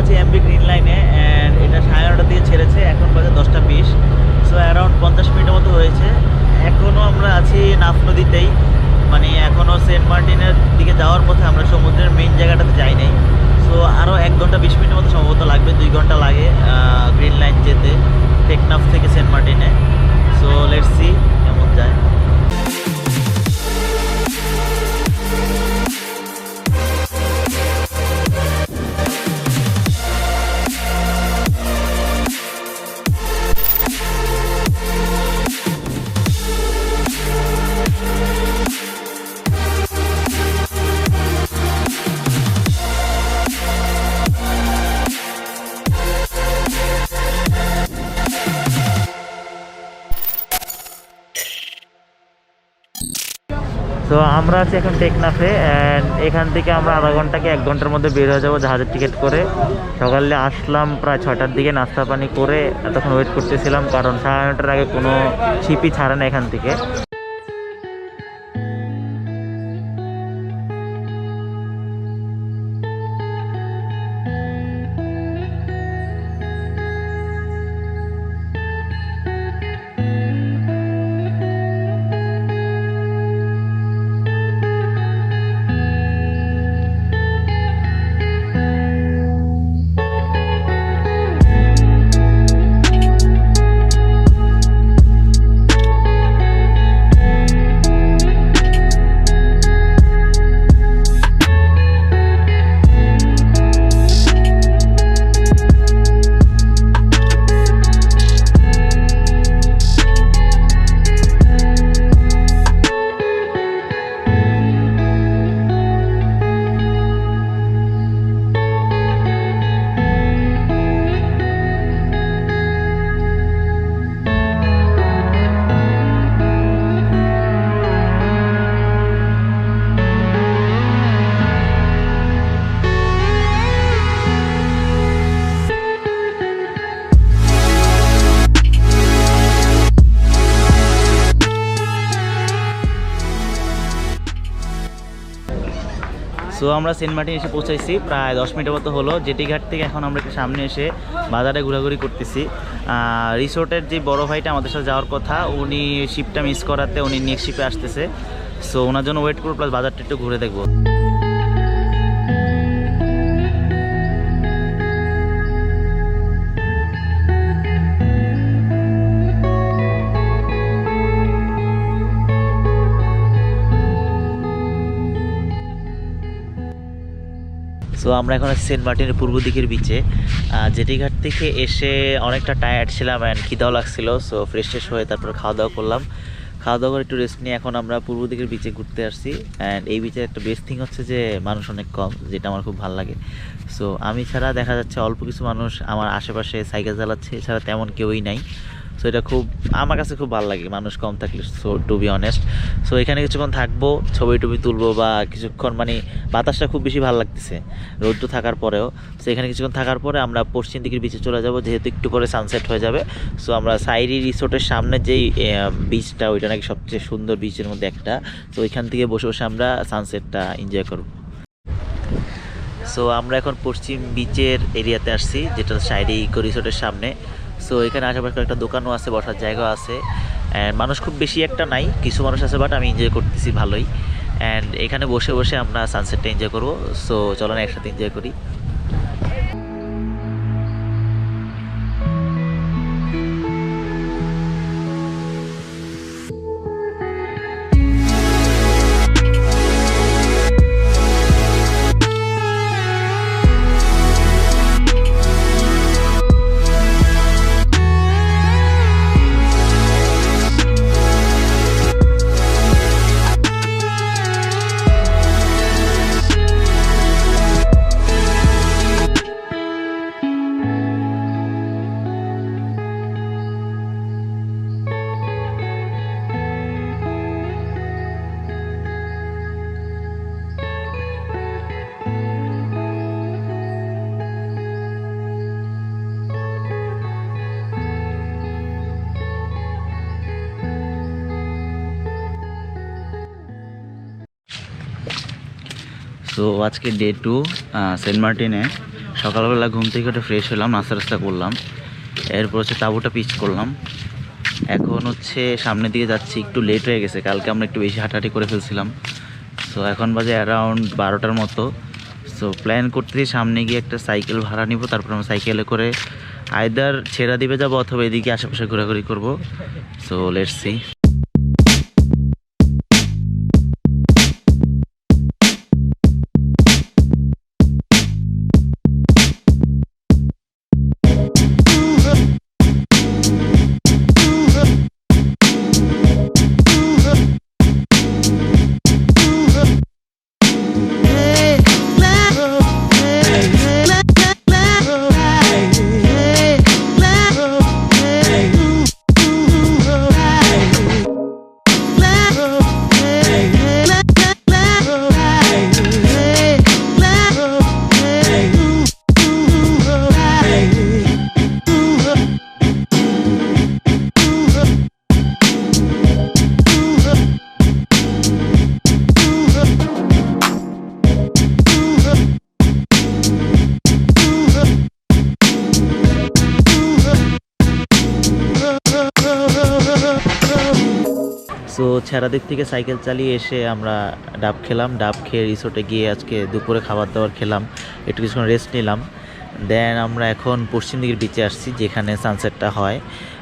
আছি MB green লাইনে and এটা 9:30টার দিকে ছেড়েছে, এখন বাজে 10:20। সো অ্যারাউন্ড 50 মিনিটের মতো হয়েছে। এখনও আমরা আছি নাফ নদীতেই, মানে এখনও সেন্ট মার্টিনের দিকে যাওয়ার পথে, আমরা সমুদ্রের মেইন জায়গাটাতে যাই নাই। সো আরও 1 ঘন্টা 20 মিনিটের মতো সম্ভবত লাগবে, 2 ঘন্টা লাগে গ্রিন লাইন যেতে টেকনাফ থেকে সেন্ট মার্টিনে। সো লেটস সি কেমন যায়। তো আমরা আছি এখন টেকনাফে অ্যান্ড এখান থেকে আমরা আধা ঘন্টা কি 1 ঘন্টার মধ্যে বের হয়ে যাবো জাহাজের টিকিট করে। সকালে আসলাম প্রায় 6টার দিকে, নাস্তা পানি করে এতক্ষণ ওয়েট করতেছিলাম, কারণ 9:30টার আগে কোনো শিপই ছাড়ে না এখান থেকে। সো আমরা সেন্ট মার্টিন এসে পৌঁছাইছি, প্রায় 10 মিনিটের মতো হলো। জেটি ঘাট থেকে এখন আমরা একটু সামনে এসে বাজারে ঘোরাঘুরি করতেছি। রিসোর্টের যে বড় ভাইটা আমাদের সাথে যাওয়ার কথা, উনি শিপটা মিস করাতে উনি নেক্সট শিপে আসতেছে। সো ওনার জন্য ওয়েট করবো, প্লাস বাজারটা একটু ঘুরে দেখবো। সো আমরা এখন আছি সেন্ট মার্টিনের পূর্ব দিকের বিচে। জেটি ঘাট থেকে এসে অনেকটা টায়ার্ড ছিলাম অ্যান্ড খিদাও লাগছিল। সো ফ্রেশ ট্রেশ হয়ে তারপর খাওয়া দাওয়া করলাম। খাওয়া দাওয়া করে একটু রেস্ট নিয়ে এখন আমরা পূর্ব দিকের বিচে ঘুরতে আসছি। অ্যান্ড এই বিচের একটা বেস্ট থিং হচ্ছে যে মানুষ অনেক কম, যেটা আমার খুব ভালো লাগে। সো আমি ছাড়া দেখা যাচ্ছে অল্প কিছু মানুষ আমার আশেপাশে সাইকেল চালাচ্ছে, এছাড়া তেমন কেউই নাই। সো এটা খুব আমার কাছে খুব ভালো লাগে মানুষ কম থাকলে। So to be honest, so এখানে কিছুক্ষণ থাকবো, ছবি টবি তুলবো বা কিছুক্ষণ, মানে বাতাসটা খুব বেশি ভালো লাগতেছে রৌদ্র থাকার পরেও। সো এখানে কিছুক্ষণ থাকার পরে আমরা পশ্চিম দিকের বিচে চলে যাব, যেহেতু একটু পরে সানসেট হয়ে যাবে। সো আমরা সাইরি রিসোর্টের সামনে যেই বিচটা, ওইটা নাকি সবচেয়ে সুন্দর বিচের মধ্যে একটা। তো ওইখান থেকে বসে বসে আমরা সানসেটটা এনজয় করব। সো আমরা এখন পশ্চিম বিচের এরিয়াতে আসছি, যেটা সাইরি ইকো রিসোর্টের সামনে। সো এখানে আশেপাশে একটা দোকানও আছে, বসার জায়গা আছে। অ্যান্ড মানুষ খুব বেশি একটা নাই, কিছু মানুষ আছে, বাট আমি এনজয় করতেছি ভালোই। অ্যান্ড এখানে বসে বসে আমরা সানসেটটা এনজয় করবো। সো চলো না একসাথে এনজয় করি। সো আজকে ডে 2 সেন্ট মার্টিনে। সকালবেলা ঘুম থেকে উঠে ফ্রেশ হলাম, নাস্তা টাস্তা করলাম, এরপর হচ্ছে তাঁবুটা পিচ করলাম। এখন হচ্ছে সামনের দিকে যাচ্ছি, একটু লেট হয়ে গেছে, কালকে আমরা একটু বেশি হাঁটাহাঁটি করে ফেলছিলাম। সো এখন বাজে অ্যারাউন্ড 12টার মতো। সো প্ল্যান করতেছি সামনে গিয়ে একটা সাইকেল ভাড়া নিব, তারপর আমরা সাইকেলে করে আইদার ছেড়া দিবে যাবো অথবা এদিকে আশেপাশে ঘোরাঘুরি করবো। So let's see. So Chheradwip থেকে সাইকেল চালিয়ে এসে আমরা ডাব খেলাম, ডাব খেয়ে রিসোর্টে গিয়ে আজকে দুপুরে খাবার দাবার খেলাম, একটু কিছুক্ষণ রেস্ট নিলাম। দেন আমরা এখন পশ্চিম দিকের বিচে আসছি যেখানে সানসেটটা হয়।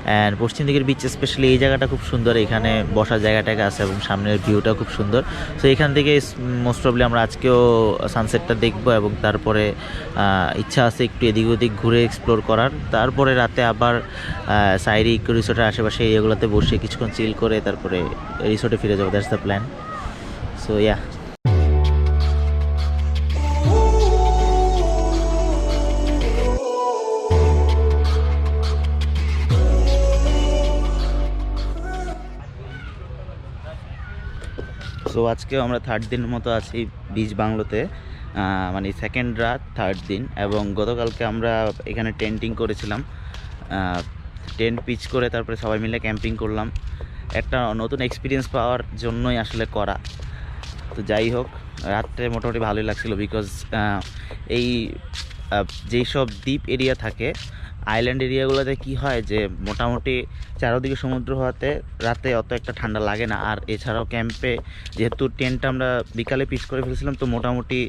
অ্যান্ড পশ্চিম দিকের বিচ স্পেশালি এই জায়গাটা খুব সুন্দর, এখানে বসার জায়গাটাকে আছে এবং সামনের ভিউটা খুব সুন্দর। সো এখান থেকে মোস্ট প্রবলি আমরা আজকেও সানসেটটা দেখবো এবং তারপরে ইচ্ছা আছে একটু এদিক ওদিক ঘুরে এক্সপ্লোর করার। তারপরে রাতে আবার সাইডে ইকো রিসোর্টের আশেপাশে এরিয়াগুলোতে বসে কিছুক্ষণ চিল করে তারপরে রিসোর্টে ফিরে যাবো। That's the plan. So yeah. So আজকেও আমরা থার্ড দিনের মতো আছি বিচ বাংলোতে, মানে সেকেন্ড রাত থার্ড দিন। এবং গতকালকে আমরা এখানে টেন্টিং করেছিলাম, টেন্ট পিচ করে তারপরে সবাই মিলে ক্যাম্পিং করলাম। একটা নতুন এক্সপিরিয়েন্স পাওয়ার জন্যই আসলে করা। তো যাই হোক, রাত্রে মোটামুটি ভালোই লাগছিলো বিকজ এই যেই সব দ্বীপ এরিয়া থাকে, আইল্যান্ড এরিয়াগুলোতে কি হয় যে মোটামুটি চারদিকে সমুদ্র হওয়াতে রাতে অত একটা ঠান্ডা লাগে না। আর এছাড়াও ক্যাম্পে যেহেতু টেন্টটা আমরা বিকালে পিচ করে ফেলেছিলাম, তো মোটামুটি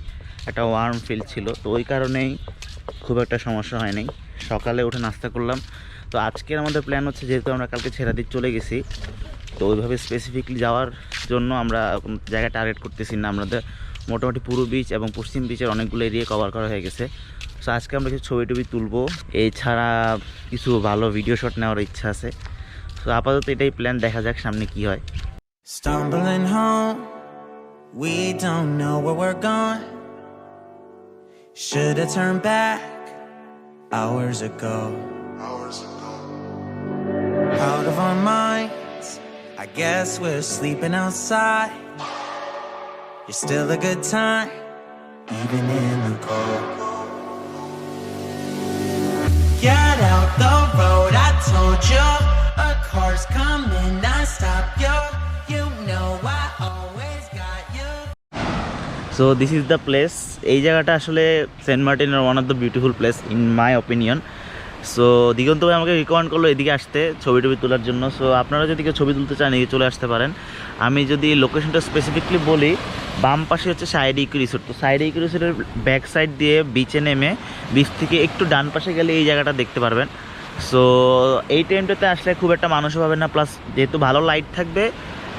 একটা ওয়ার্ম ফিল ছিল, তো ওই কারণেই খুব একটা সমস্যা হয়নি। সকালে উঠে নাস্তা করলাম। তো আজকের আমাদের প্ল্যান হচ্ছে, যেহেতু আমরা কালকে ছেড়াদ্বীপ চলে গেছি, তো ওইভাবে স্পেসিফিকলি যাওয়ার জন্য আমরা কোনো জায়গায় টার্গেট করতেছি না। আমাদের মোটামুটি পুরো বিচ এবং পশ্চিম বিচের অনেকগুলো এরিয়া কভার করা হয়ে গেছে। সো আজকে আমরা কিছু ছবি টবি তুলবো, এছাড়া কিছু ভালো ভিডিও শট নেওয়ার ইচ্ছা আছে। তো আপাতত এটাই প্ল্যান, দেখা যাক সামনে কি হয়। Stumbling home, we don't know where we're going. Should've turned back hours ago. Out of our minds, I guess we're sleeping outside. You're still a good time, even in the cold. Get out the road, I told you. A car's coming, I stop you. You know I always got you. So this is the place. এই জায়গাটা আসলে saint মার্টিনের one of the beautiful place in my opinion. So Diganta ভাই আমাকে recommend করলো এদিকে আসতে ছবি টবি তোলার জন্য। সো আপনারা যদি কেউ ছবি তুলতে চান এদিকে চলে আসতে পারেন। আমি যদি লোকেশনটা স্পেসিফিকলি বলি, বাম পাশে হচ্ছে সাইডে ইকো রিসোর্ট। তো সাইডে ইকো রিসোর্টের ব্যাক সাইড দিয়ে বিচে নেমে বিচ থেকে একটু ডান পাশে গেলে এই জায়গাটা দেখতে পারবেন। সো এই টাইমটাতে আসলে খুব একটা মানুষও পাবেন না, প্লাস যেহেতু ভালো লাইট থাকবে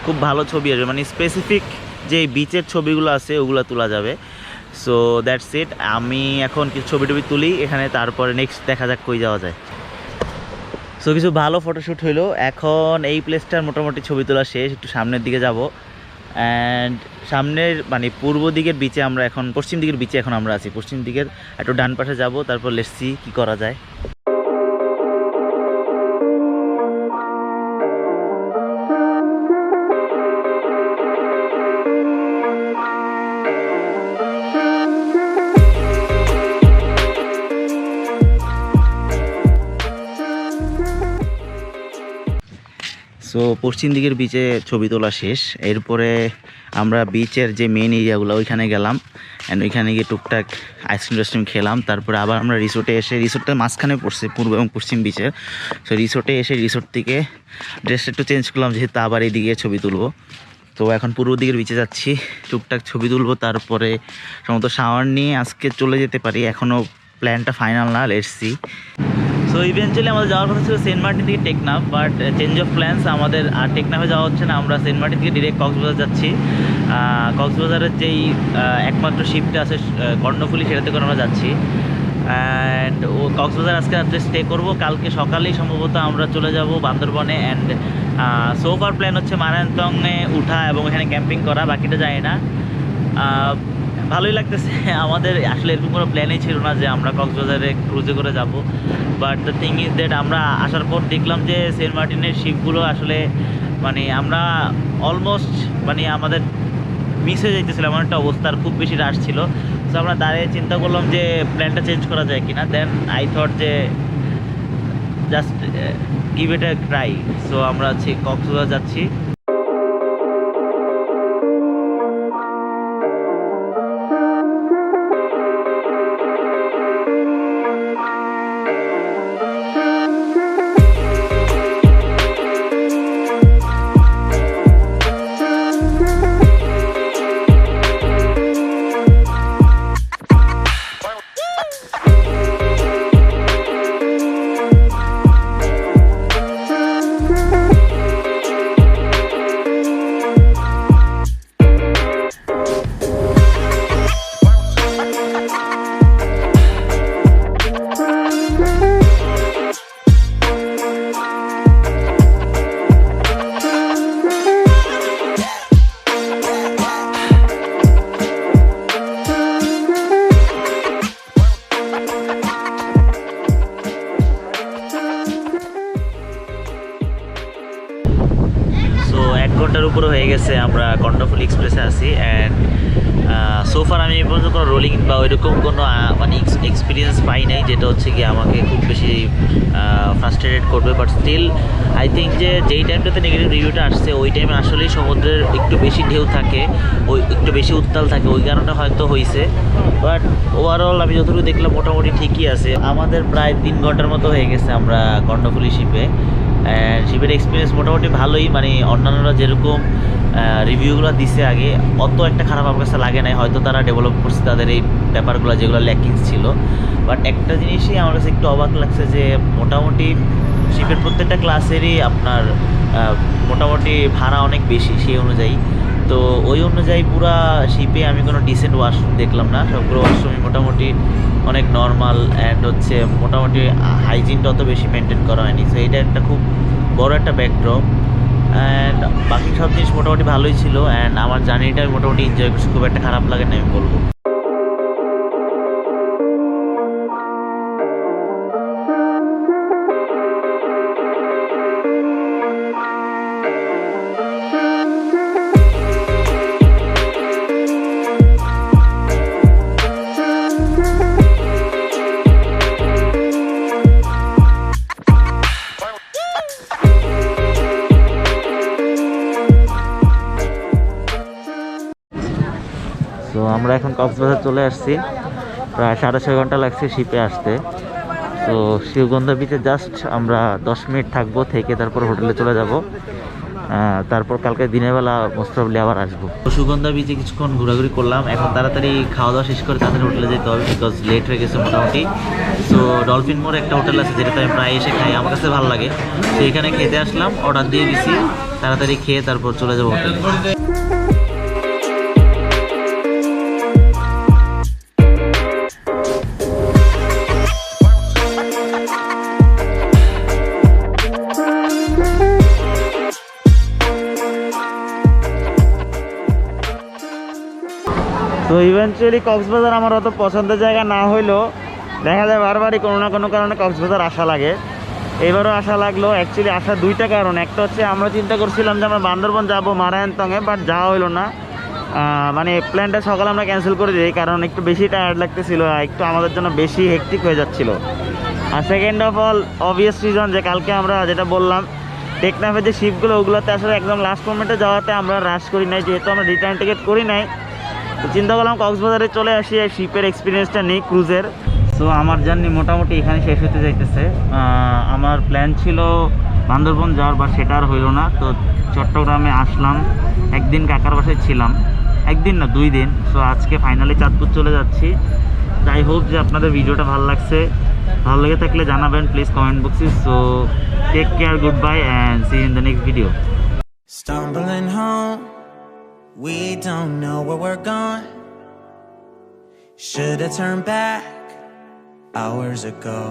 খুব ভালো ছবি আসবে, মানে স্পেসিফিক যে বিচের ছবিগুলো আছে ওগুলো তোলা যাবে। So that's it. আমি এখন কিছু ছবি টবি তুলি এখানে, তারপরে নেক্সট দেখা যাক কই যাওয়া যায়। সো কিছু ভালো ফটোশ্যুট হইলো, এখন এই প্লেসটার মোটামুটি ছবি তোলা শেষ। একটু সামনের দিকে যাব, অ্যান্ড সামনের মানে পূর্ব দিকের বিচে আমরা এখন, পশ্চিম দিকের বিচে এখন আমরা আছি। পশ্চিম দিকের একটু ডান পাশে যাব, তারপর লেটস সি কী করা যায়। সো পশ্চিম দিকের বিচে ছবি তোলা শেষ। এরপরে আমরা বিচের যে মেন এরিয়াগুলো ওইখানে গেলাম, অ্যান্ড ওইখানে গিয়ে টুকটাক আইসক্রিম টাইসক্রিম খেলাম। তারপরে আবার আমরা রিসোর্টে এসে, রিসোর্টটা মাঝখানে পড়ছে পূর্ব এবং পশ্চিম বিচের। সো রিসোর্টে এসে রিসোর্ট থেকে ড্রেসটা একটু চেঞ্জ করলাম, যেহেতু আবার এইদিকে ছবি তুলবো। তো এখন পূর্ব দিকের বিচে যাচ্ছি, টুকটাক ছবি তুলবো, তারপরে সম্ভবত শাওয়ার নিয়ে আজকে চলে যেতে পারি। এখনও প্ল্যানটা ফাইনাল না, লেটস সি। সো ইভেনচুয়ালি আমাদের যাওয়ার কথা ছিল সেন্ট মার্টিন থেকে Teknaf, but change of plans, আমাদের আর টেকনাফে যাওয়া হচ্ছে না। আমরা সেন্ট মার্টিন থেকে ডিরেক্ট কক্সবাজার যাচ্ছি। কক্সবাজারের যেই একমাত্র শিপটা আছে কর্ণফুলী, সেটাতে করে আমরা যাচ্ছি। অ্যান্ড ও কক্সবাজার আজকে রাত্রে স্টে করবো, কালকে সকালেই সম্ভবত আমরা চলে যাব বান্দরবনে। অ্যান্ড সোফার প্ল্যান হচ্ছে মারায়ন্তংয়ে উঠা এবং এখানে ক্যাম্পিং করা, বাকিটা যায় না। ভালোই লাগতেছে। আমাদের আসলে এরকম কোনো প্ল্যানই ছিল না যে আমরা কক্সবাজারে ক্রুজে করে যাব, but the thing is that আমরা আসার পর দেখলাম যে সেন্ট মার্টিনের শিপগুলো আসলে মানে আমরা অলমোস্ট মানে আমাদের মিস হয়ে যাইতেছিল এমন একটা অবস্থা, আর খুব বেশি রাশ ছিল। সো আমরা দাঁড়িয়ে চিন্তা করলাম যে প্ল্যানটা চেঞ্জ করা যায় কিনা। দেন আই থট যে just give it a try. So আমরা কক্সবাজার যাচ্ছি। ঘন্টার উপরে হয়ে গেছে আমরা কর্ণফুলী এক্সপ্রেসে আছি। অ্যান্ড সোফার আমি এই পর্যন্ত কোনো রোলিং বা ওইরকম কোনো মানে এক্সপিরিয়েন্স পাই নাই, যেটা হচ্ছে কি আমাকে খুব বেশি ফ্রাস্ট্রেটেড করবে। বাট স্টিল আই থিঙ্ক যে যেই টাইমটাতে নেগেটিভ রিভিউটা আসছে ওই টাইমে আসলেই সমুদ্রের একটু বেশি ঢেউ থাকে, ওই একটু বেশি উত্তাল থাকে, ওই কারণে হয়তো হয়েছে। বাট ওভারঅল আমি যতটুকু দেখলাম মোটামুটি ঠিকই আছে। আমাদের প্রায় 3 ঘন্টার মতো হয়ে গেছে আমরা কর্ণফুলী শিপে। শিপের এক্সপিরিয়েন্স মোটামুটি ভালোই, মানে অন্যান্যরা যেরকম রিভিউগুলো দিছে আগে অত একটা খারাপ আমার কাছে লাগে নাই। হয়তো তারা ডেভেলপ করছে তাদের এই ব্যাপারগুলো যেগুলো ল্যাকিংস ছিল। বাট একটা জিনিসই আমার কাছে একটু অবাক লাগছে যে মোটামুটি শিপের প্রত্যেকটা ক্লাসেরই আপনার মোটামুটি ভাড়া অনেক বেশি সেই অনুযায়ী। তো ওই অনুযায়ী পুরা শিপে আমি কোনো ডিসেন্ট ওয়াশরুম দেখলাম না। সবগুলো ওয়াশরুমই মোটামুটি অনেক নর্মাল অ্যান্ড হচ্ছে মোটামুটি হাইজিনটা অত বেশি মেনটেন করা হয়নি। সো এটা একটা খুব বড় একটা ব্যাকড্রপ। অ্যান্ড বাকি সব জিনিস মোটামুটি ভালোই ছিল। অ্যান্ড আমার জার্নিটা আমি মোটামুটি এনজয় করছি, খুব একটা খারাপ লাগে না আমি বলবো। তো আমরা এখন কক্সবাজার চলে আসছি, প্রায় 6.5 ঘন্টা লাগছে শিপে আসতে। তো শিবগন্ধা বিচে জাস্ট আমরা 10 মিনিট থাকবো, থেকে তারপর হোটেলে চলে যাব। তারপর কালকে দিনের বেলা মোস্ট প্রবলি আবার আসবো। তো সুগন্ধা বিচে কিছুক্ষণ ঘোরাঘুরি করলাম, এখন তাড়াতাড়ি খাওয়া দাওয়া শেষ করে তাড়াতাড়ি হোটেলে যেতে হবে, বিকজ লেট হয়ে গেছে মোটামুটি। সো ডলফিন মোড়ে একটা হোটেল আছে যেটাতে আমি প্রায় এসে খাই, আমার কাছে ভালো লাগে। তো এখানে খেতে আসলাম, অর্ডার দিয়ে দিছি, তাড়াতাড়ি খেয়ে তারপর চলে যাবো হোটেলে। তো ইভেনচুয়ালি কক্সবাজার আমার অত পছন্দের জায়গা না হইলেও দেখা যায় বারবারই কোনো না কোনো কারণে কক্সবাজার আসা লাগে। এবারও আসা লাগলো। অ্যাকচুয়ালি আসার দুইটা কারণ, একটা হচ্ছে আমরা চিন্তা করছিলাম যে আমরা বান্দরবন যাবো মারায়ন্তংয়ে, বাট যাওয়া হইলো না। মানে প্ল্যানটা সকালে আমরা ক্যান্সেল করে দিই, কারণ একটু বেশি টায়ার্ড লাগতেছিল, একটু আমাদের জন্য বেশি হেক্টিক হয়ে যাচ্ছিল। আর second of all obvious reason যে কালকে আমরা যেটা বললাম টেকনাফের যে শিপগুলো ওগুলোতে আসলে একদম লাস্ট মোমেন্টে যাওয়াতে আমরা রাশ করি নাই, যেহেতু আমরা রিটার্ন টিকিট করি নাই। তো চিন্তা করলাম কক্সবাজারে চলে আসি, শিপের এক্সপিরিয়েন্সটা নেই ক্রুজের। সো আমার জার্নি মোটামুটি এখানে শেষ হতে যাইতেছে। আমার প্ল্যান ছিল বান্দরবন যাওয়ার, বা সেটা আর হইল না। তো চট্টগ্রামে আসলাম, একদিন কাকার বাসায় ছিলাম, একদিন না 2 দিন। সো আজকে ফাইনালি চাঁদপুর চলে যাচ্ছি। আই হোপ যে আপনাদের ভিডিওটা ভালো লাগছে। ভালো লেগে থাকলে জানাবেন প্লিজ কমেন্ট বক্সে। So take care, good bye and see in the next video. Stumbling home, we don't know where we're going. Should've turned back hours ago.